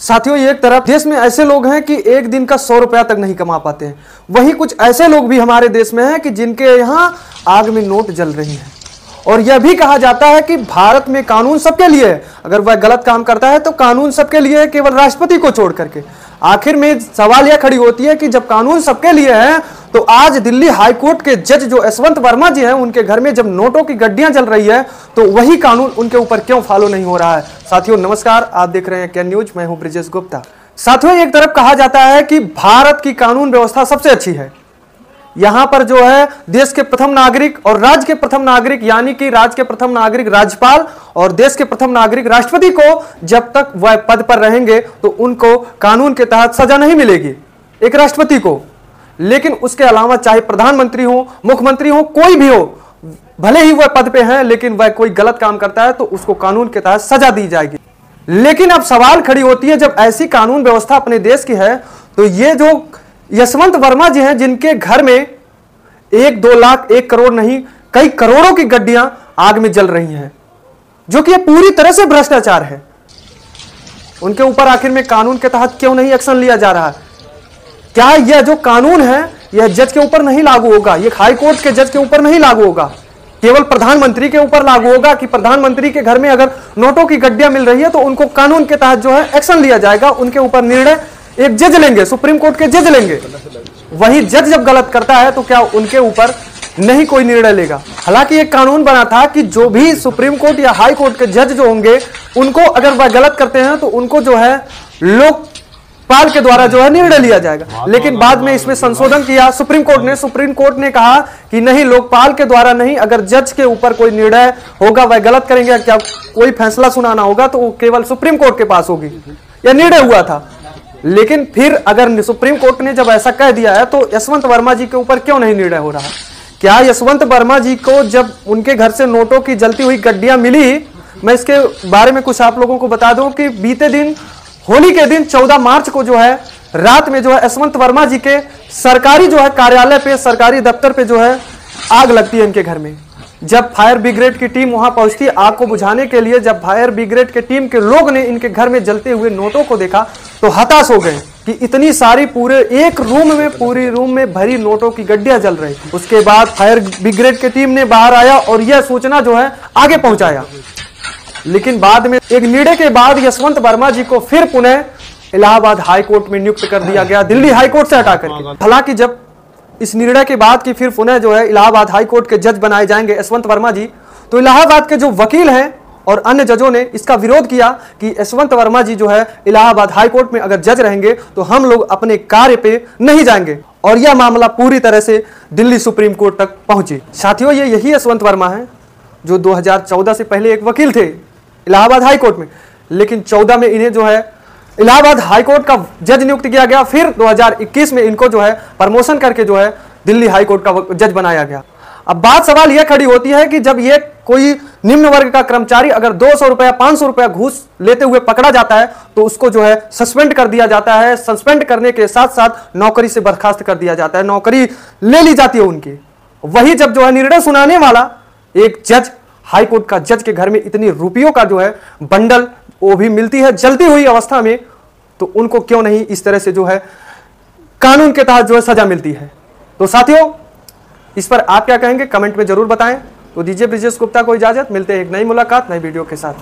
साथियों, एक तरफ देश में ऐसे लोग हैं कि एक दिन का 100 रुपया तक नहीं कमा पाते हैं, वहीं कुछ ऐसे लोग भी हमारे देश में हैं कि जिनके यहाँ आग में नोट जल रही हैं। और यह भी कहा जाता है कि भारत में कानून सबके लिए है, अगर वह गलत काम करता है तो कानून सबके लिए है, केवल राष्ट्रपति को छोड़ करके। आखिर में सवाल यह खड़ी होती है कि जब कानून सबके लिए है तो आज दिल्ली हाईकोर्ट के जज जो यशवंत वर्मा जी हैं, उनके घर में जब नोटों की गड्डियां जल रही है तो वही कानून उनके ऊपर क्यों फॉलो नहीं हो रहा है। साथियों नमस्कार, आप देख रहे हैं कैन न्यूज, मैं हूं ब्रिजेश गुप्ता। साथियों, एक तरफ कहा जाता है कि भारत की कानून व्यवस्था सबसे अच्छी है, यहां पर जो है देश के प्रथम नागरिक और राज्य के प्रथम नागरिक यानी कि राज्य के प्रथम नागरिक राज्यपाल और देश के प्रथम नागरिक राष्ट्रपति को जब तक वह पद पर रहेंगे तो उनको कानून के तहत सजा नहीं मिलेगी, एक राष्ट्रपति को। लेकिन उसके अलावा चाहे प्रधानमंत्री हो, मुख्यमंत्री हो, कोई भी हो, भले ही वह पद पे हैं लेकिन वह कोई गलत काम करता है तो उसको कानून के तहत सजा दी जाएगी। लेकिन अब सवाल खड़ी होती है, जब ऐसी कानून व्यवस्था अपने देश की है तो ये जो यशवंत वर्मा जी हैं, जिनके घर में 1-2 लाख 1 करोड़ नहीं कई करोड़ों की गड्डियां आग में जल रही हैं, जो कि पूरी तरह से भ्रष्टाचार है, उनके ऊपर आखिर में कानून के तहत क्यों नहीं एक्शन लिया जा रहा है? क्या यह जो कानून है यह जज के ऊपर नहीं लागू होगा, यह हाई कोर्ट के जज के ऊपर नहीं लागू होगा, केवल प्रधानमंत्री के ऊपर लागू होगा कि प्रधानमंत्री के घर में अगर नोटों की गड्डियां मिल रही है तो उनको कानून के तहत जो है एक्शन लिया जाएगा, उनके ऊपर निर्णय एक जज लेंगे, सुप्रीम कोर्ट के जज लेंगे। वही जज जब गलत करता है तो क्या उनके ऊपर नहीं कोई निर्णय लेगा? हालांकि एक कानून बना था कि जो भी सुप्रीम कोर्ट या हाई कोर्ट के जज जो होंगे उनको अगर वह गलत करते हैं तो उनको जो है लोकपाल के द्वारा जो है निर्णय लिया जाएगा। लेकिन बाद में इसमें संशोधन किया सुप्रीम कोर्ट ने कहा कि नहीं, लोकपाल के द्वारा नहीं, अगर जज के ऊपर कोई निर्णय होगा, वह गलत करेंगे, क्या कोई फैसला सुनाना होगा तो वो केवल सुप्रीम कोर्ट के पास होगी, यह निर्णय हुआ था। लेकिन फिर अगर सुप्रीम कोर्ट ने जब ऐसा कह दिया है तो यशवंत वर्मा जी के ऊपर क्यों नहीं निर्णय हो रहा? क्या यशवंत वर्मा जी को जब उनके घर से नोटों की जलती हुई गड्डियां मिली, मैं इसके बारे में कुछ आप लोगों को बता दूं कि बीते दिन होली के दिन 14 मार्च को जो है रात में जो है यशवंत वर्मा जी के सरकारी जो है कार्यालय पे, सरकारी दफ्तर पे जो है आग लगती है इनके घर में। जब फायर ब्रिगेड की टीम वहां पहुंचती है आग को बुझाने के लिए, जब फायर ब्रिगेड के टीम के लोग ने इनके घर में जलते हुए नोटों को देखा तो हताश हो गए कि इतनी सारी पूरे एक पूरी रूम में भरी नोटों की गड्डियां जल रही। उसके बाद फायर ब्रिगेड की टीम ने बाहर आया और यह सूचना जो है आगे पहुंचाया। लेकिन बाद में एक निर्णय के बाद यशवंत वर्मा जी को फिर पुनः इलाहाबाद हाई कोर्ट में नियुक्त कर दिया गया, दिल्ली हाई कोर्ट से हटा करके। हालांकि जब इस निर्णय के बाद कि फिर पुनः जो है इलाहाबाद हाई कोर्ट के जज बनाए जाएंगे यशवंत वर्मा जी, तो इलाहाबाद के जो वकील हैं और अन्य जजों ने इसका विरोध किया कि यशवंत वर्मा जी जो है इलाहाबाद हाई कोर्ट में अगर जज रहेंगे तो हम लोग अपने कार्य पे नहीं जाएंगे, और यह मामला पूरी तरह से दिल्ली सुप्रीम कोर्ट तक पहुंची। साथियों, ये यही यशवंत वर्मा है जो 2014 से पहले एक वकील थे इलाहाबाद हाई कोर्ट में, लेकिन 14 में इन्हें जो है इलाहाबाद हाई कोर्ट का जज नियुक्त किया गया। फिर 2021 में इनको जो है प्रमोशन करके जो है दिल्ली हाई कोर्ट का जज बनाया गया। अब बात सवाल यह खड़ी होती है कि जब ये कोई निम्न वर्ग का कर्मचारी अगर 200 रुपया 500 रुपया घूस लेते हुए पकड़ा जाता है तो उसको जो है सस्पेंड कर दिया जाता है। सस्पेंड करने के साथ साथ नौकरी से बर्खास्त कर दिया जाता है, नौकरी ले ली जाती है उनकी। वही जब जो है निर्णय सुनाने वाला एक जज, हाई कोर्ट का जज के घर में इतनी रुपयों का जो है बंडल वो भी मिलती है जलती हुई अवस्था में, तो उनको क्यों नहीं इस तरह से जो है कानून के तहत जो है सजा मिलती है? तो साथियों, इस पर आप क्या कहेंगे कमेंट में जरूर बताएं। तो दीजिए ब्रिजेश गुप्ता को इजाजत, मिलते हैं एक नई मुलाकात नई वीडियो के साथ।